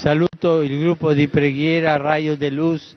Saluto il gruppo di preghiera Raio de Luz.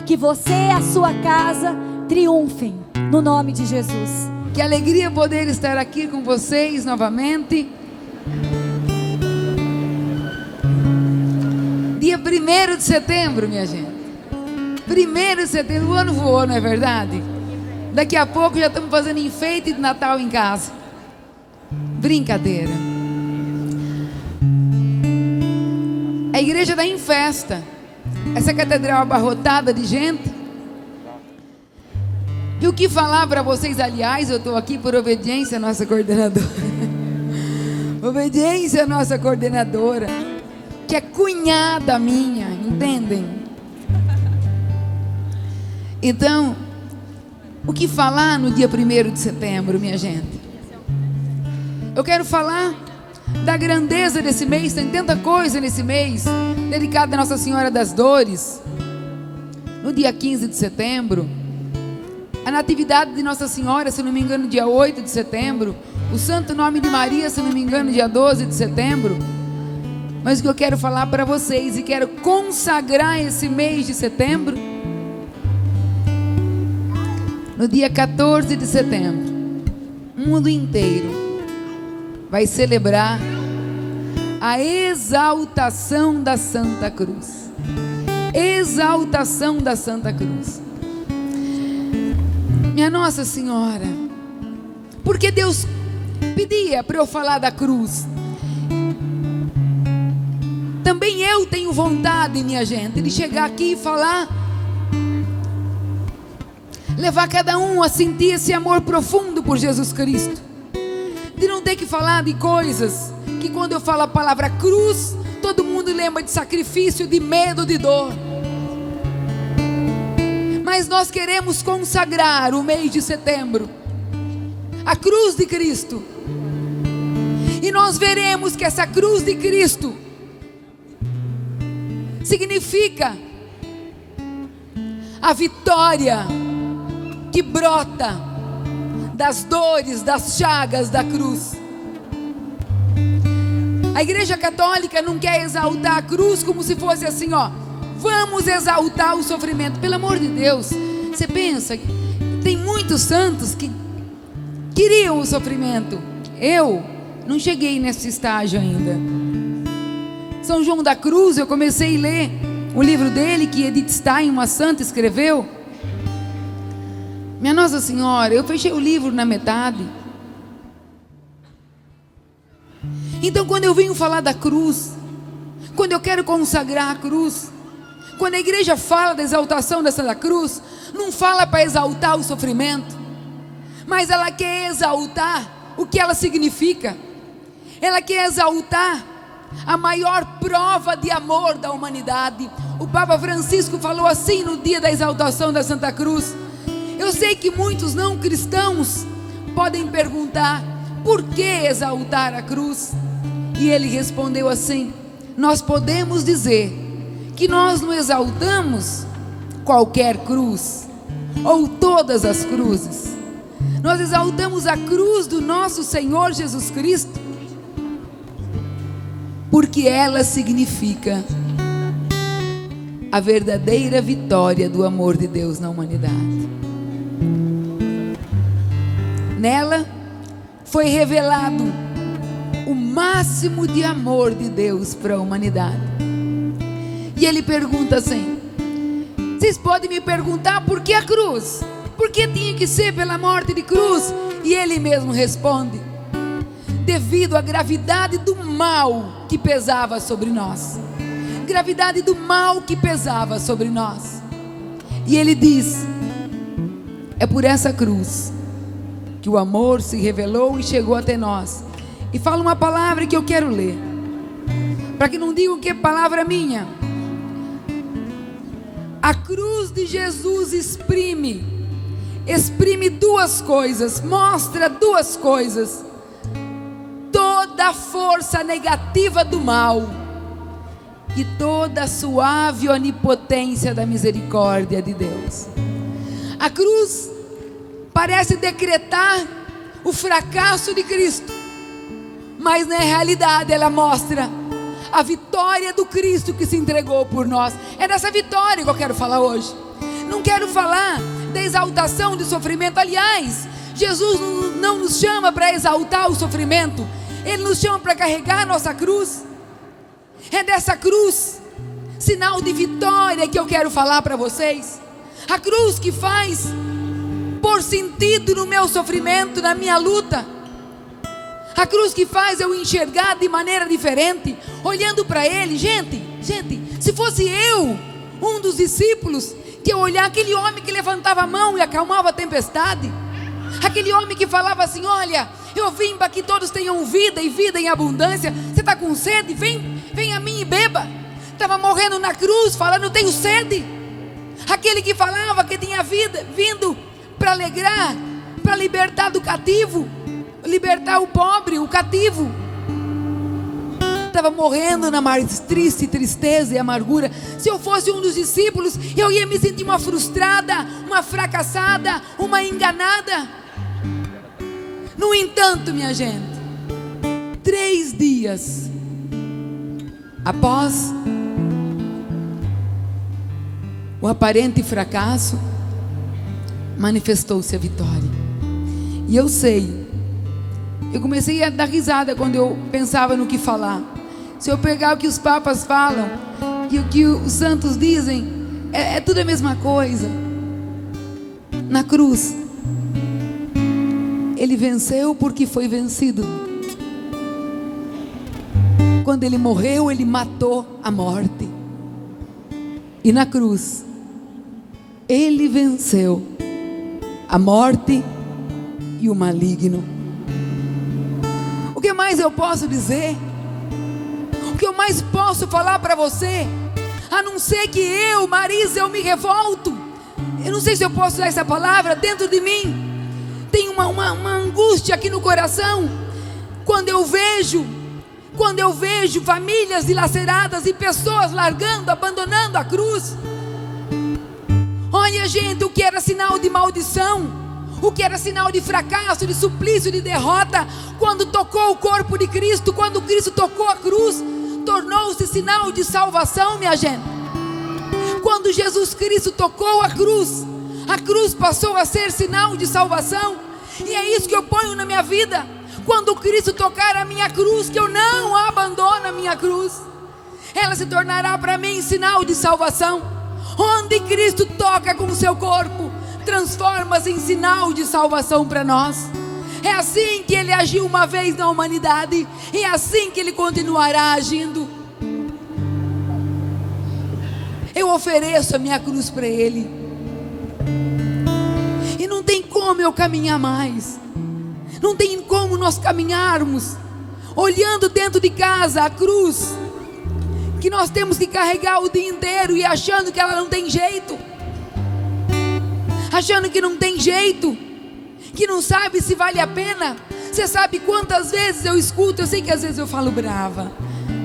Que você e a sua casa triunfem no nome de Jesus. Que alegria poder estar aqui com vocês novamente. Dia 1º de setembro, minha gente. 1º de setembro, o ano voou, não é verdade? Daqui a pouco já estamos fazendo enfeite de Natal em casa. Brincadeira. A igreja está em festa. Essa catedral abarrotada de gente. E o que falar para vocês, aliás, eu estou aqui por obediência à nossa coordenadora. Obediência à nossa coordenadora, que é cunhada minha, entendem? Então, o que falar no dia 1º de setembro, minha gente? Eu quero falar da grandeza desse mês. Tem tanta coisa nesse mês dedicado a Nossa Senhora das Dores. No dia 15 de setembro, a natividade de Nossa Senhora, se não me engano, dia 8 de setembro. O Santo Nome de Maria, se não me engano, dia 12 de setembro. Mas o que eu quero falar para vocês, e quero consagrar esse mês de setembro, no dia 14 de setembro, o mundo inteiro vai celebrar a exaltação da Santa Cruz. Exaltação da Santa Cruz. Minha Nossa Senhora, porque Deus pedia para eu falar da cruz. Também eu tenho vontade, minha gente, de chegar aqui e falar, levar cada um a sentir esse amor profundo por Jesus Cristo. De não ter que falar de coisas que, quando eu falo a palavra cruz, todo mundo lembra de sacrifício, de medo, de dor. Mas nós queremos consagrar o mês de setembro a cruz de Cristo. E nós veremos que essa cruz de Cristo significa a vitória que brota das dores, das chagas da cruz. A Igreja Católica não quer exaltar a cruz como se fosse assim, ó, vamos exaltar o sofrimento. Pelo amor de Deus, você pensa, tem muitos santos que queriam o sofrimento. Eu não cheguei nesse estágio ainda. São João da Cruz, eu comecei a ler o livro dele, que Edith Stein, uma santa, escreveu. Minha Nossa Senhora, eu fechei o livro na metade. Então, quando eu venho falar da cruz, quando eu quero consagrar a cruz, quando a igreja fala da exaltação da Santa Cruz, não fala para exaltar o sofrimento, mas ela quer exaltar o que ela significa. Ela quer exaltar a maior prova de amor da humanidade. O Papa Francisco falou assim no dia da exaltação da Santa Cruz. Eu sei que muitos não cristãos podem perguntar: por que exaltar a cruz? E ele respondeu assim: nós podemos dizer que nós não exaltamos qualquer cruz, ou todas as cruzes. Nós exaltamos a cruz do nosso Senhor Jesus Cristo, porque ela significa a verdadeira vitória do amor de Deus na humanidade. Nela foi revelado o máximo de amor de Deus para a humanidade. E ele pergunta assim: vocês podem me perguntar por que a cruz? Por que tinha que ser pela morte de cruz? E ele mesmo responde: devido à gravidade do mal que pesava sobre nós. Gravidade do mal que pesava sobre nós. E ele diz: é por essa cruz que o amor se revelou e chegou até nós. E fala uma palavra que eu quero ler, para que não digam que é palavra minha. A cruz de Jesus exprime duas coisas, mostra duas coisas: toda a força negativa do mal e toda a suave onipotência da misericórdia de Deus. A cruz parece decretar o fracasso de Cristo, mas na realidade ela mostra a vitória do Cristo que se entregou por nós. É dessa vitória que eu quero falar hoje. Não quero falar da exaltação do sofrimento. Aliás, Jesus não nos chama para exaltar o sofrimento, Ele nos chama para carregar a nossa cruz. É dessa cruz, sinal de vitória, que eu quero falar para vocês. A cruz que faz pôr sentido no meu sofrimento, na minha luta. A cruz que faz eu enxergar de maneira diferente, olhando para Ele. Gente, se fosse eu, um dos discípulos, que eu olhar aquele homem que levantava a mão e acalmava a tempestade, aquele homem que falava assim: olha, eu vim para que todos tenham vida e vida em abundância. Você está com sede? Vem a mim e beba. Estava morrendo na cruz, falando: eu tenho sede. Aquele que falava que tinha vida, vindo para alegrar, para libertar do cativo, libertar o pobre, o cativo, estava morrendo na mais triste tristeza e amargura. Se eu fosse um dos discípulos, eu ia me sentir uma frustrada, uma fracassada, uma enganada. No entanto, minha gente, 3 dias após o aparente fracasso, manifestou-se a vitória. E eu sei, eu comecei a dar risada quando eu pensava no que falar. Se eu pegar o que os papas falam e o que os santos dizem, é tudo a mesma coisa. Na cruz, Ele venceu porque foi vencido. Quando Ele morreu, Ele matou a morte. E na cruz, Ele venceu a morte e o maligno. O que mais eu posso dizer? O que eu mais posso falar para você? A não ser que eu, Marisa, eu me revolto. Eu não sei se eu posso usar essa palavra. Dentro de mim tem uma angústia aqui no coração, quando eu vejo famílias dilaceradas e pessoas largando, abandonando a cruz. Olha, gente, o que era sinal de maldição, o que era sinal de fracasso, de suplício, de derrota, quando tocou o corpo de Cristo, quando Cristo tocou a cruz, tornou-se sinal de salvação, minha gente. Quando Jesus Cristo tocou a cruz passou a ser sinal de salvação. E é isso que eu ponho na minha vida. Quando Cristo tocar a minha cruz, que eu não abandono a minha cruz, ela se tornará para mim sinal de salvação. Onde Cristo toca com o seu corpo, transforma-se em sinal de salvação para nós. É assim que Ele agiu uma vez na humanidade, e é assim que Ele continuará agindo. Eu ofereço a minha cruz para Ele, e não tem como eu caminhar mais. Não tem como nós caminharmos olhando dentro de casa a cruz que nós temos que carregar o dia inteiro e achando que ela não tem jeito, achando que não tem jeito, que não sabe se vale a pena. Você sabe quantas vezes eu escuto? Eu sei que às vezes eu falo brava,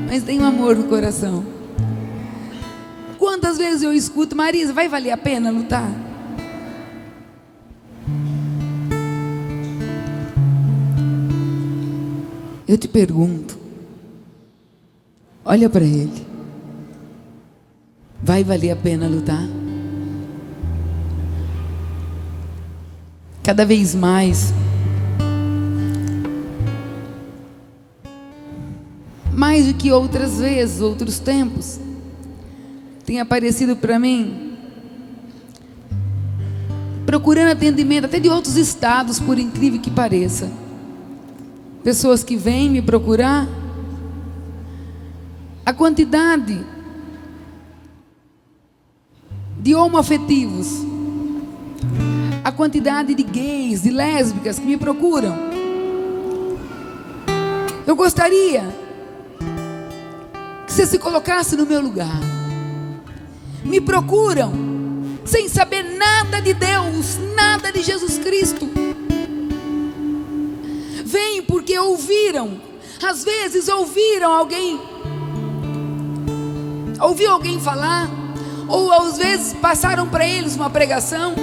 mas tem um amor no coração. Quantas vezes eu escuto: Marisa, vai valer a pena lutar? Eu te pergunto, olha para Ele, vai valer a pena lutar? Cada vez mais mais do que outras vezes, outros tempos, tem aparecido para mim, procurando atendimento até de outros estados, por incrível que pareça. Pessoas que vêm me procurar. A quantidade de homoafetivos, a quantidade de gays, de lésbicas que me procuram. Eu gostaria que você se colocasse no meu lugar. Me procuram sem saber nada de Deus, nada de Jesus Cristo. Vêm porque ouviram, às vezes ouviu alguém falar, ou às vezes passaram para eles uma pregação.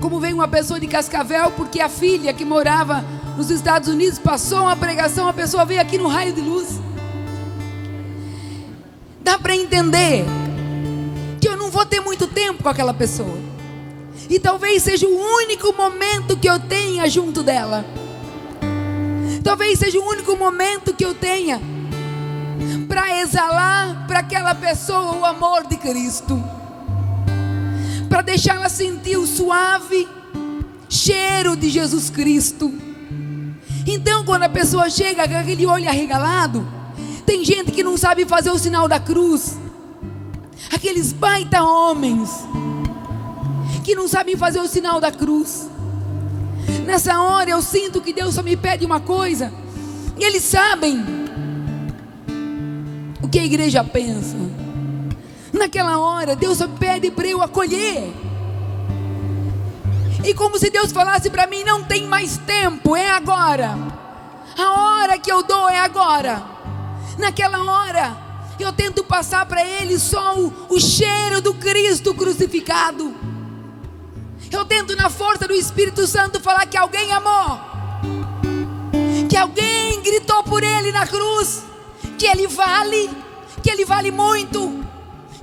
Como veio uma pessoa de Cascavel, porque a filha que morava nos Estados Unidos passou uma pregação, a pessoa veio aqui no Raio de Luz. Dá para entender que eu não vou ter muito tempo com aquela pessoa, e talvez seja o único momento que eu tenha junto dela. Talvez seja o único momento que eu tenha para exalar para aquela pessoa o amor de Cristo, para deixá-la sentir o suave cheiro de Jesus Cristo. Então, quando a pessoa chega com aquele olho arregalado, tem gente que não sabe fazer o sinal da cruz, aqueles baita homens que não sabem fazer o sinal da cruz. Nessa hora eu sinto que Deus só me pede uma coisa, e eles sabem o que a igreja pensa. Naquela hora Deus só pede para eu acolher, e como se Deus falasse para mim: não tem mais tempo, é agora. A hora que eu dou é agora. Naquela hora eu tento passar para eles só o cheiro do Cristo crucificado. Eu tento, na força do Espírito Santo, falar que alguém amou, que alguém gritou por ele na cruz, que ele vale muito,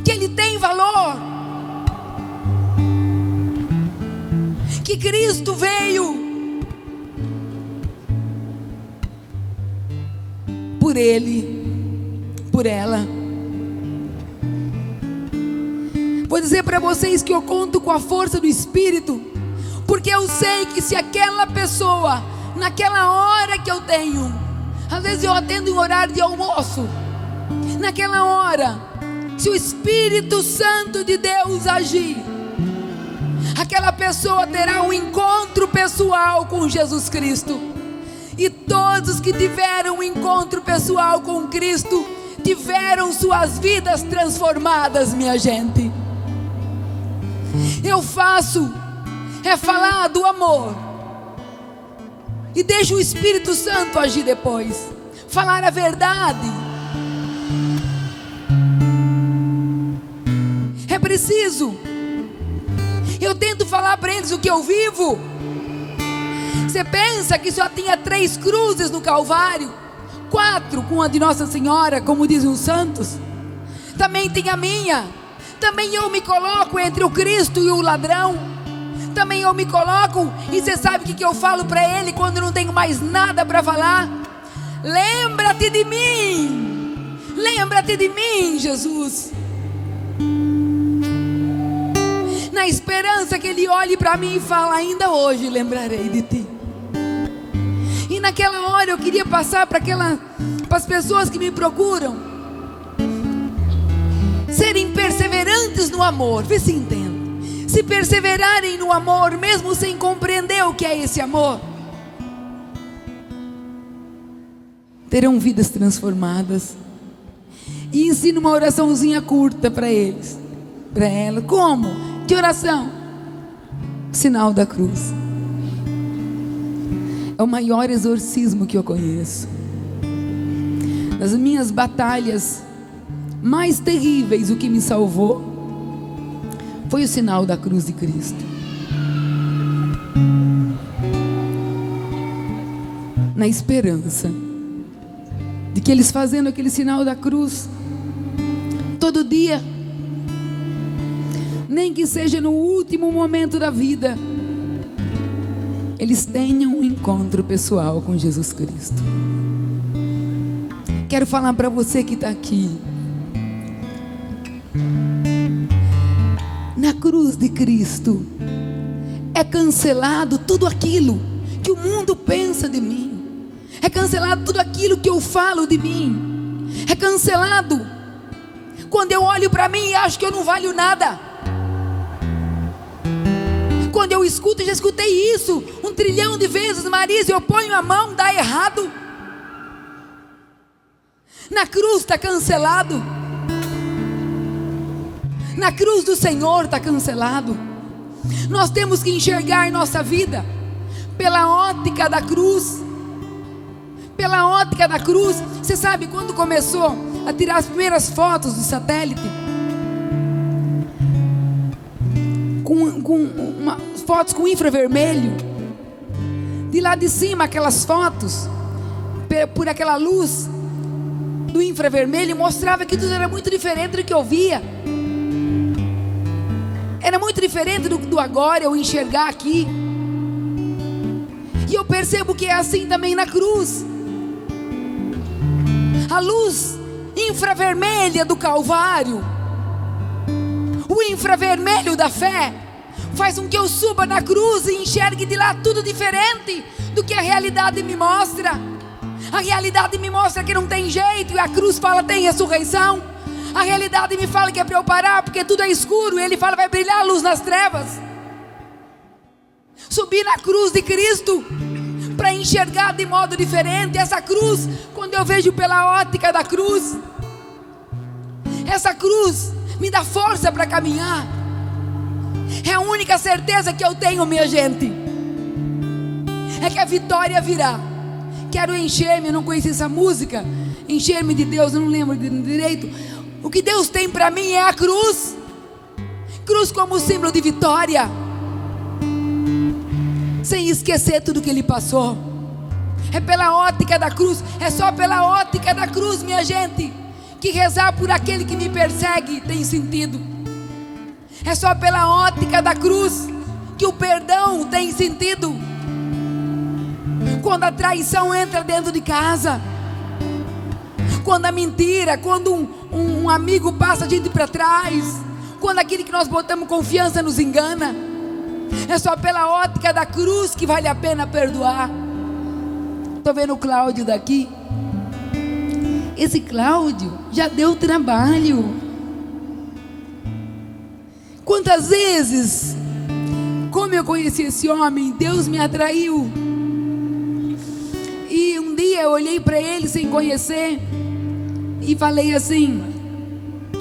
que ele tem valor, que Cristo veio por ele, por ela. Vou dizer para vocês que eu conto com a força do Espírito, porque eu sei que se aquela pessoa, naquela hora que eu tenho, às vezes eu atendo em horário de almoço, naquela hora, se o Espírito Santo de Deus agir, aquela pessoa terá um encontro pessoal com Jesus Cristo. E todos que tiveram um encontro pessoal com Cristo tiveram suas vidas transformadas, minha gente. Eu faço é falar do amor, e deixo o Espírito Santo agir depois, falar a verdade. É preciso, eu tento falar para eles o que eu vivo. Você pensa que só tinha 3 cruzes no Calvário? 4 com a de Nossa Senhora, como dizem os santos. Também tem a minha. Também eu me coloco entre o Cristo e o ladrão. Também eu me coloco, e você sabe o que eu falo para ele quando eu não tenho mais nada para falar? Lembra-te de mim, lembra-te de mim, Jesus. Na esperança que ele olhe para mim e fale: ainda hoje lembrarei de ti. E naquela hora eu queria passar para as pessoas que me procuram, serem perseverantes no amor. Vê se entende. Se perseverarem no amor, mesmo sem compreender o que é esse amor, terão vidas transformadas. E ensino uma oraçãozinha curta para eles, para ela. Como? Que oração? Sinal da cruz. É o maior exorcismo que eu conheço. Nas minhas batalhas mais terríveis, o que me salvou foi o sinal da cruz de Cristo. Na esperança de que eles, fazendo aquele sinal da cruz todo dia, nem que seja no último momento da vida, eles tenham um encontro pessoal com Jesus Cristo. Quero falar para você que está aqui. Na cruz de Cristo é cancelado tudo aquilo que o mundo pensa de mim. É cancelado tudo aquilo que eu falo de mim. É cancelado quando eu olho para mim e acho que eu não valho nada. Quando eu escuto, já escutei isso 1 trilhão de vezes, Marisa, eu ponho a mão, dá errado. Na cruz está cancelado. Na cruz do Senhor está cancelado. Nós temos que enxergar nossa vida pela ótica da cruz. Pela ótica da cruz. Você sabe quando começou a tirar as primeiras fotos do satélite? Fotos com infravermelho. De lá de cima, aquelas fotos, por aquela luz do infravermelho, mostrava que tudo era muito diferente do que eu via. Era muito diferente do agora, eu enxergar aqui. E eu percebo que é assim também na cruz. A luz infravermelha do Calvário, o infravermelho da fé, faz com que eu suba na cruz e enxergue de lá tudo diferente do que a realidade me mostra. A realidade me mostra que não tem jeito, e a cruz fala tem ressurreição. A realidade me fala que é para eu parar porque tudo é escuro, e ele fala vai brilhar a luz nas trevas. Subir na cruz de Cristo para enxergar de modo diferente. Essa cruz, quando eu vejo pela ótica da cruz, essa cruz me dá força para caminhar. É a única certeza que eu tenho, minha gente, é que a vitória virá. Quero encher-me, eu não conheci essa música, encher-me de Deus, eu não lembro direito. O que Deus tem para mim é a cruz. Cruz como símbolo de vitória, sem esquecer tudo que Ele passou. É pela ótica da cruz. É só pela ótica da cruz, minha gente, que rezar por aquele que me persegue tem sentido. É só pela ótica da cruz que o perdão tem sentido. Quando a traição entra dentro de casa, quando a mentira, quando um amigo passa a gente para trás, quando aquele que nós botamos confiança nos engana, é só pela ótica da cruz que vale a pena perdoar. Estou vendo o Cláudio daqui. Esse Cláudio já deu trabalho. Quantas vezes, como eu conheci esse homem, Deus me atraiu. E um dia eu olhei para ele sem conhecer e falei assim,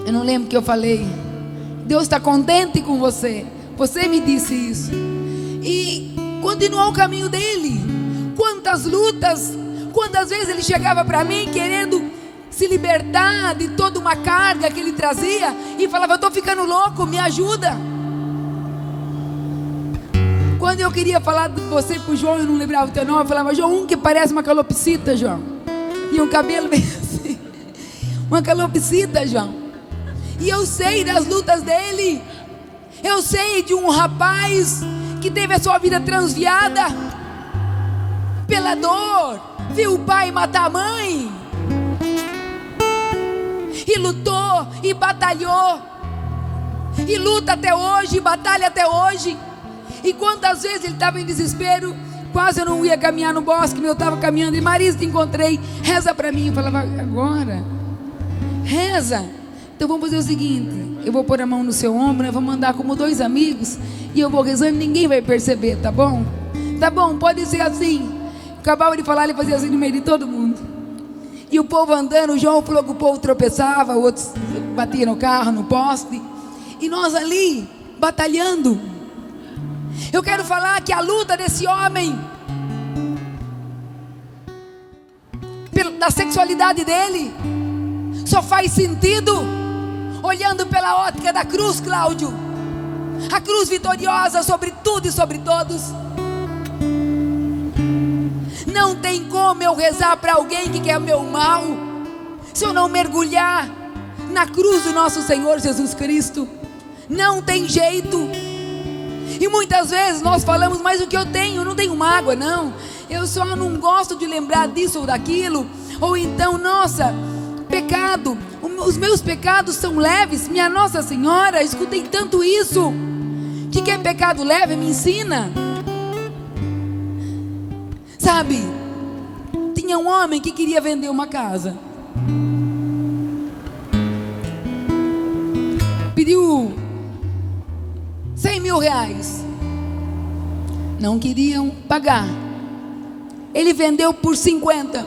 eu não lembro o que eu falei. Deus está contente com você. Você me disse isso. E continuou o caminho dele. Quantas lutas, quantas vezes ele chegava para mim querendo se libertar de toda uma carga que ele trazia e falava, eu estou ficando louco, me ajuda. Quando eu queria falar de você para o João, eu não lembrava o teu nome, eu falava, João, que parece uma calopsita, João, e um cabelo bem assim, uma calopsita, João. E eu sei das lutas dele. Eu sei de um rapaz que teve a sua vida transviada pela dor, viu o pai matar a mãe, e lutou, e batalhou, e luta até hoje, e batalha até hoje. E quantas vezes ele estava em desespero, quase eu não ia caminhar no bosque, eu estava caminhando, e Marisa, te encontrei, reza para mim. Eu falava, agora? Reza. Então vamos fazer o seguinte, eu vou pôr a mão no seu ombro, eu vou mandar como 2 amigos, e eu vou rezando, ninguém vai perceber, tá bom? Tá bom, pode ser assim. Acabava de falar, ele fazia assim no meio de todo mundo. E o povo andando, o João falou que o povo tropeçava, outros batiam no carro, no poste, e nós ali, batalhando. Eu quero falar que a luta desse homem, da sexualidade dele, só faz sentido olhando pela ótica da cruz, Cláudio. A cruz vitoriosa sobre tudo e sobre todos. Não tem como eu rezar para alguém que quer o meu mal, se eu não mergulhar na cruz do nosso Senhor Jesus Cristo. Não tem jeito. E muitas vezes nós falamos, mas o que eu tenho? Eu não tenho mágoa, não. Eu só não gosto de lembrar disso ou daquilo. Ou então, nossa, pecado, os meus pecados são leves. Minha Nossa Senhora, escutei tanto isso. Que é pecado leve? Me ensina. Sabe, tinha um homem que queria vender uma casa. Pediu 100 mil reais. Não queriam pagar. Ele vendeu por 50.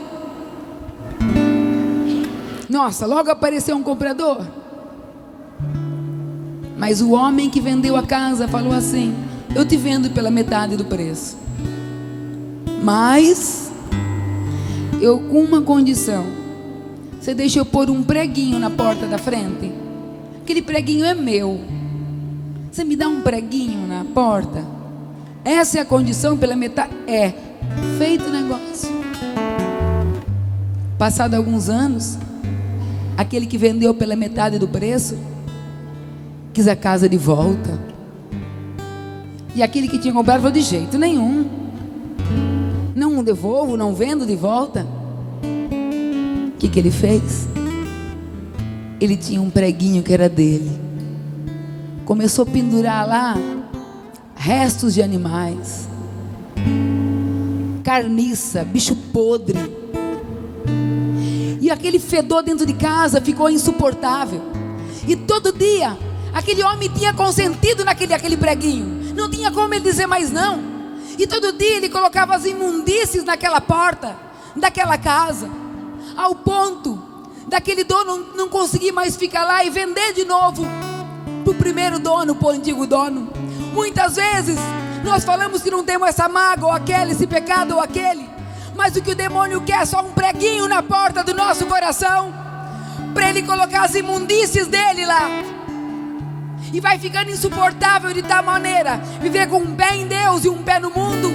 Nossa, logo apareceu um comprador. Mas o homem que vendeu a casa falou assim: eu te vendo pela metade do preço, mas eu com uma condição. Você deixa eu pôr um preguinho na porta da frente. Aquele preguinho é meu. Você me dá um preguinho na porta. Essa é a condição pela metade. É feito o negócio. Passado alguns anos, aquele que vendeu pela metade do preço quis a casa de volta. E aquele que tinha comprado falou: de jeito nenhum, não devolvo, não vendo de volta. O que ele fez? Ele tinha um preguinho que era dele. Começou a pendurar lá restos de animais, carniça, bicho podre. E aquele fedor dentro de casa ficou insuportável. E todo dia aquele homem tinha consentido naquele preguinho. Não tinha como ele dizer mais não. E todo dia ele colocava as imundícies naquela porta daquela casa, ao ponto daquele dono não conseguir mais ficar lá e vender de novo para o primeiro dono, para o antigo dono. Muitas vezes nós falamos que não temos essa mágoa ou aquele, esse pecado ou aquele, mas o que o demônio quer é só um preguinho na porta do nosso coração, para ele colocar as imundícies dele lá. E vai ficando insuportável de tal maneira viver com um pé em Deus e um pé no mundo,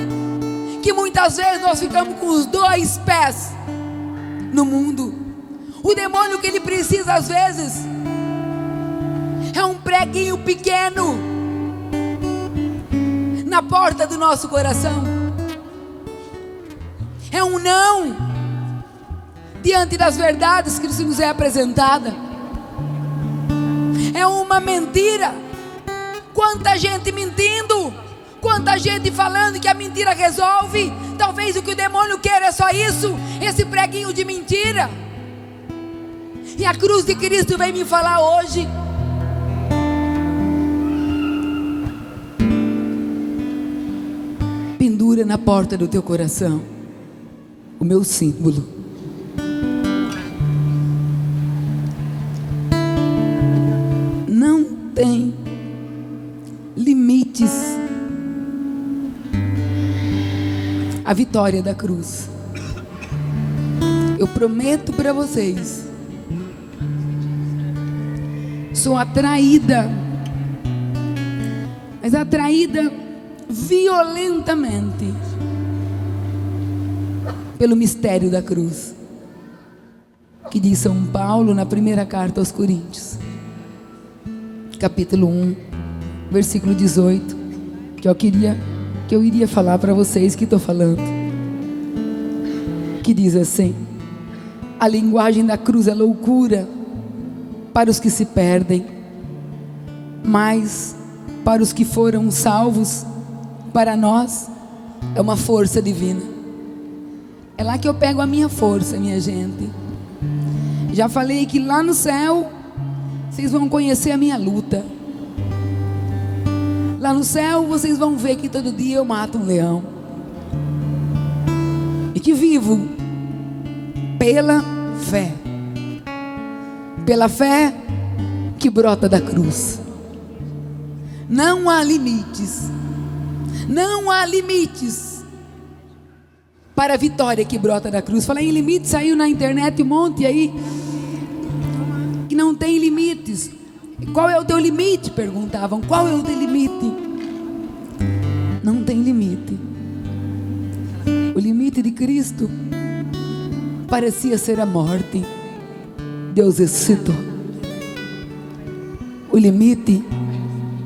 que muitas vezes nós ficamos com os dois pés no mundo. O demônio que ele precisa às vezes é um preguinho pequeno na porta do nosso coração. É um não diante das verdades que nos é apresentada. É uma mentira. Quanta gente mentindo, quanta gente falando que a mentira resolve. Talvez o que o demônio quer é só isso, esse preguinho de mentira. E a cruz de Cristo vem me falar hoje: pendura na porta do teu coração o meu símbolo. Não tem limites a vitória da cruz. Eu prometo para vocês, sou atraída, mas atraída violentamente pelo mistério da cruz, que diz São Paulo na primeira carta aos Coríntios, capítulo 1, versículo 18, que eu iria falar para vocês que estou falando, que diz assim: a linguagem da cruz é loucura para os que se perdem, mas para os que foram salvos, para nós é uma força divina. É lá que eu pego a minha força, minha gente. Já falei que lá no céu vocês vão conhecer a minha luta. Lá no céu vocês vão ver que todo dia eu mato um leão, e que vivo pela fé, pela fé que brota da cruz. Não há limites, não há limites para a vitória que brota da cruz. Falar em limites, saiu na internet um monte aí que não tem limites. Qual é o teu limite? Perguntavam. Qual é o teu limite? Não tem limite. O limite de Cristo parecia ser a morte. Deus ressuscitou. O limite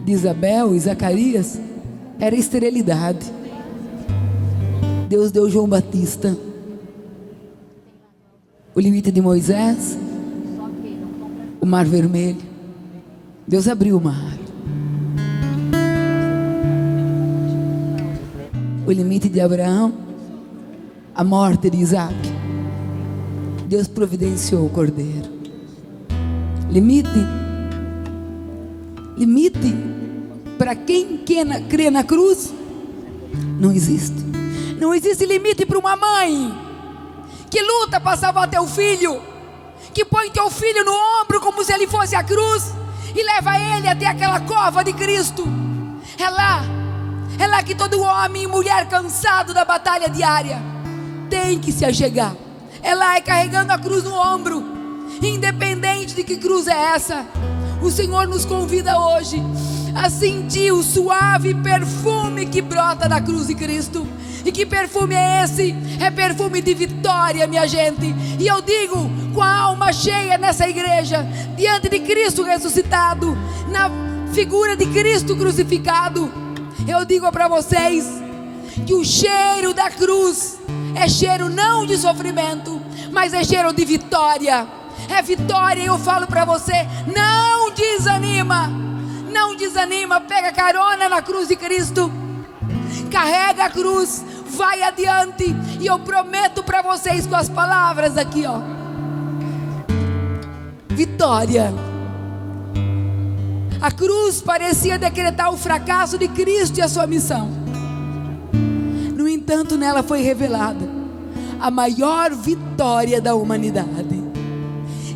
de Isabel e Zacarias era esterilidade. Deus deu João Batista. O limite de Moisés, o Mar Vermelho. Deus abriu o mar. O limite de Abraão, a morte de Isaac. Deus providenciou o cordeiro. Limite para quem crê na cruz não existe. Não existe limite para uma mãe que luta para salvar teu filho, que põe teu filho no ombro como se ele fosse a cruz e leva ele até aquela cova de Cristo. É lá que todo homem e mulher cansado da batalha diária tem que se achegar. É lá, carregando a cruz no ombro, independente de que cruz é essa. O Senhor nos convida hoje a sentir o suave perfume que brota da cruz de Cristo. E que perfume é esse? É perfume de vitória, minha gente. E eu digo com a alma cheia nessa igreja, diante de Cristo ressuscitado, na figura de Cristo crucificado, eu digo para vocês que o cheiro da cruz é cheiro não de sofrimento, mas é cheiro de vitória. É vitória. E eu falo para você, não desanima. Não desanima. Pega carona na cruz de Cristo, carrega a cruz, vai adiante. E eu prometo para vocês com as palavras aqui, ó, vitória. A cruz parecia decretar o fracasso de Cristo e a sua missão. No entanto, nela foi revelada a maior vitória da humanidade.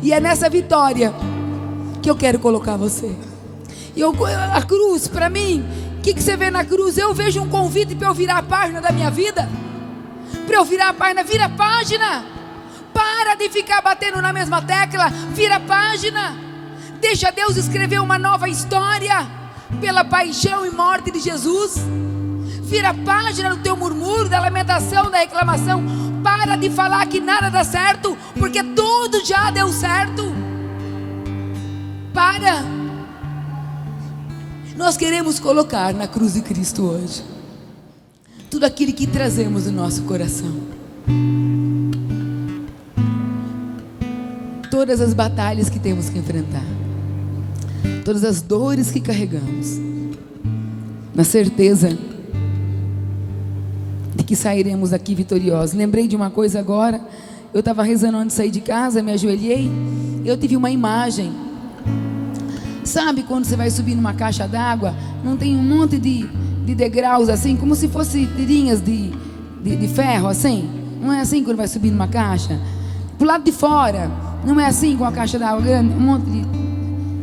E é nessa vitória que eu quero colocar você. A cruz, para mim, o que você vê na cruz? Eu vejo um convite para eu virar a página da minha vida. Para eu virar a página, vira a página. Para de ficar batendo na mesma tecla, vira a página. Deixa Deus escrever uma nova história pela paixão e morte de Jesus. Vira a página do teu murmúrio, da lamentação, da reclamação. Para de falar que nada dá certo, porque tudo já deu certo. Para. Nós queremos colocar na cruz de Cristo hoje tudo aquilo que trazemos no nosso coração, todas as batalhas que temos que enfrentar, todas as dores que carregamos, na certeza de que sairemos daqui vitoriosos. Lembrei de uma coisa agora. Eu estava rezando antes de sair de casa, me ajoelhei, eu tive uma imagem. Sabe quando você vai subir numa caixa d'água, não tem um monte de degraus assim, como se fossem tirinhas de ferro assim? Não é assim quando vai subir numa caixa? Pro lado de fora, não é assim com a caixa d'água grande? Um monte de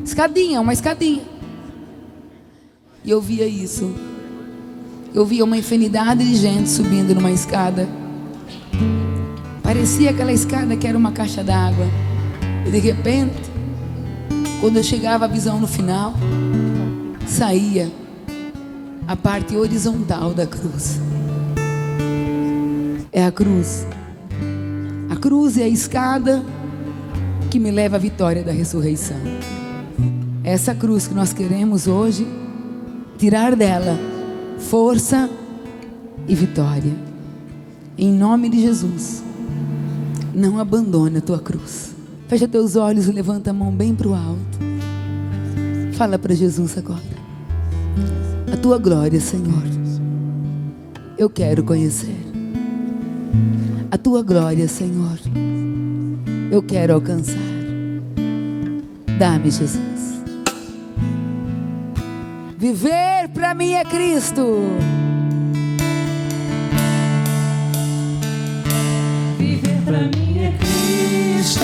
escadinha, uma escadinha. E eu via isso. Eu via uma infinidade de gente subindo numa escada. Parecia aquela escada que era uma caixa d'água. E de repente, quando eu chegava à visão no final, saía a parte horizontal da cruz. É a cruz. A cruz é a escada que me leva à vitória da ressurreição. É essa cruz que nós queremos hoje tirar dela força e vitória. Em nome de Jesus, não abandone a tua cruz. Fecha teus olhos e levanta a mão bem para o alto. Fala para Jesus agora. A tua glória, Senhor, eu quero conhecer. A tua glória, Senhor, eu quero alcançar. Dá-me, Jesus. Viver para mim é Cristo. Viver para mim é Cristo.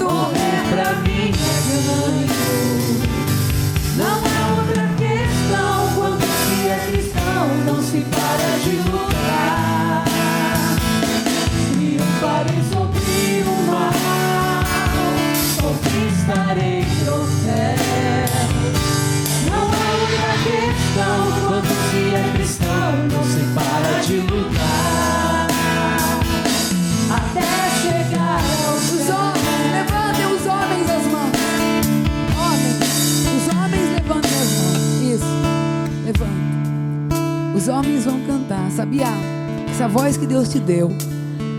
Morrer pra mim é ganho. Não é outra questão. Quando se é cristão, não se para de lutar. Triunfarei sobre o mal, conquistarei o céu. Não é outra questão. Quando homens vão cantar, sabia? Essa voz que Deus te deu,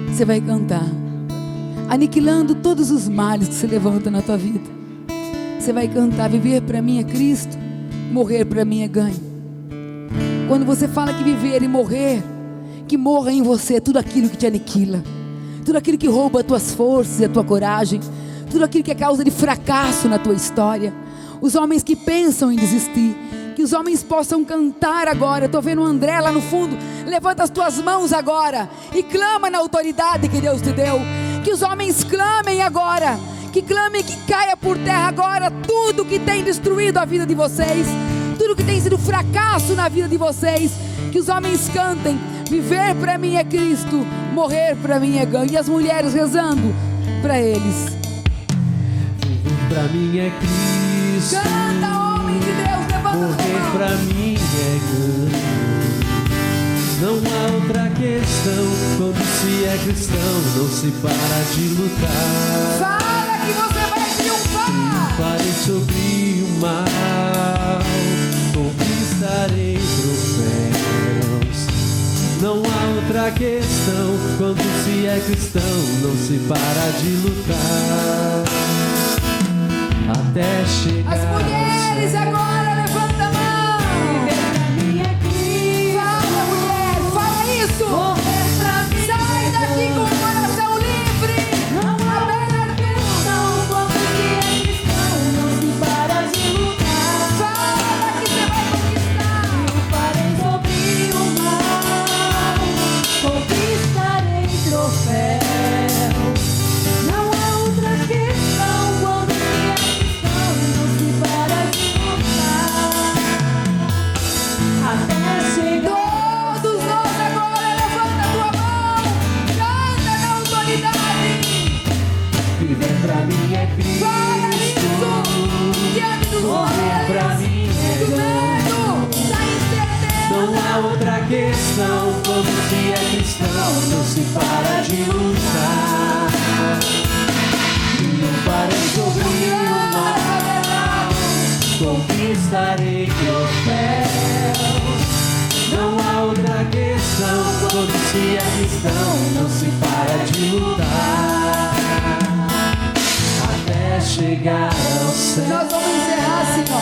você vai cantar, aniquilando todos os males que se levantam na tua vida. Você vai cantar: viver para mim é Cristo, morrer para mim é ganho. Quando você fala que viver e morrer, que morra em você tudo aquilo que te aniquila, tudo aquilo que rouba as tuas forças e a tua coragem, tudo aquilo que é causa de fracasso na tua história. Os homens que pensam em desistir, que os homens possam cantar agora. Eu estou vendo o André lá no fundo. Levanta as tuas mãos agora e clama na autoridade que Deus te deu. Que os homens clamem agora, que clamem, que caia por terra agora tudo que tem destruído a vida de vocês, tudo que tem sido fracasso na vida de vocês. Que os homens cantem: viver para mim é Cristo, morrer para mim é ganho. E as mulheres rezando para eles: viver pra mim é Cristo, canta, homem de Deus, levanta a tua morrer mão. pra mim é ganho. Não há outra questão, quando se é cristão, não se para de lutar. Fala que você vai triunfar. Triunfarei sobre o mal, conquistarei troféus. Não há outra questão, quando se é cristão, não se para de lutar. Até chegar As mulheres ao céu. agora, levanta a mão. Fala, mulher, fala isso. Sai daqui com o coração livre, aberto. Fala que você vai conquistar. Conquistarei troféus. Não há outra questão quando se é cristão, não se para de lutar. Até chegar. Todos nós agora, levanta a tua mão, canta na autoridade. Viver pra mim é Cristo, Fala isso diante dos morrer pra olhos, mim é do ganho. medo, da incerteza. Não há outra questão, quando se é cristão, não se para de lutar. Triunfarei sobre o mal, conquistarei troféus. Não há outra questão, quando se é cristão, não se para de lutar. Até chegar ao céu. Nós vamos encerrar assim, ó.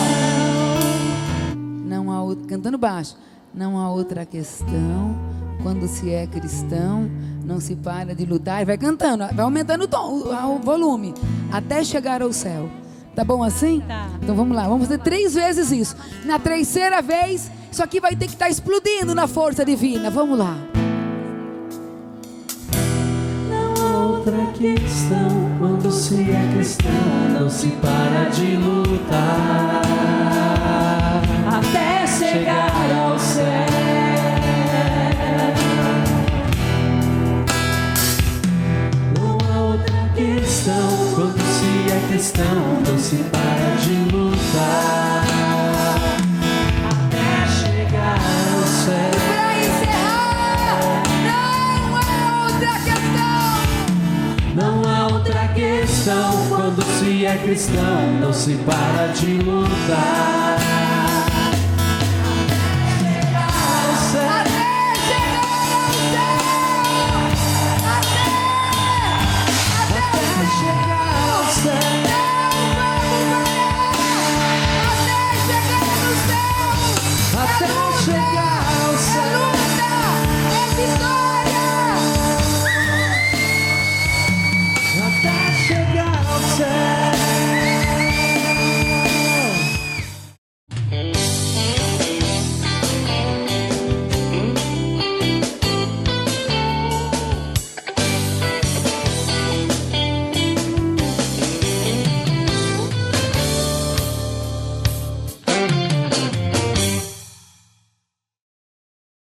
Não há outra, cantando baixo. Não há outra questão, quando se é cristão, não se para de lutar. Vai cantando, vai aumentando o tom, o volume, até chegar ao céu. Tá bom assim? Tá. Então vamos lá, vamos fazer 3 vezes isso. Na 3ª vez, isso aqui vai ter que estar explodindo na força divina. Vamos lá. Outra questão, quando se é cristão, não se para de lutar. Até chegar ao céu. Não há outra questão, quando se é cristão, não se para de lutar. Até chegar ao céu. Pra encerrar, não há outra questão. Não há outra questão, quando se é cristão, não se para de lutar.